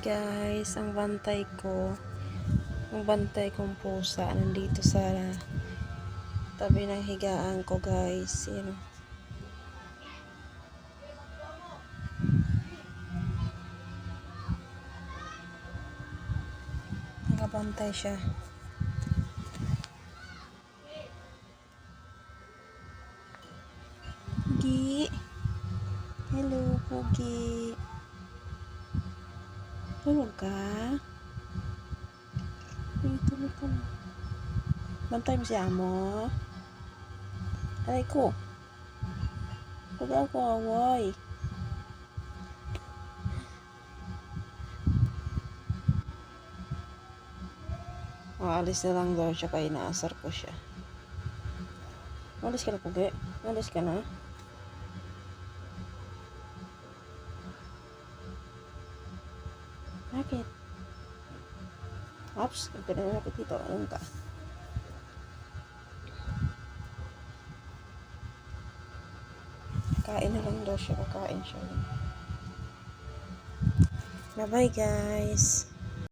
Guys, ang bantay kong pusa nandito sa tabi ng higaan ko, guys. Yan. Nakabantay siya. Pugi. Hello, Pugi. Tulog ka? Ay, tulog ka na. Bantay mo si Amo. Aray ko. Huwag ako away. Alis na lang daw siya kaya inaasar ko siya. Alis ka na, Pugi. Alis ka na. Bakit? Ops, huwag ka na napit dito. Ayun ka. Kain na lang daw siya. Kakain siya. Bye-bye, guys.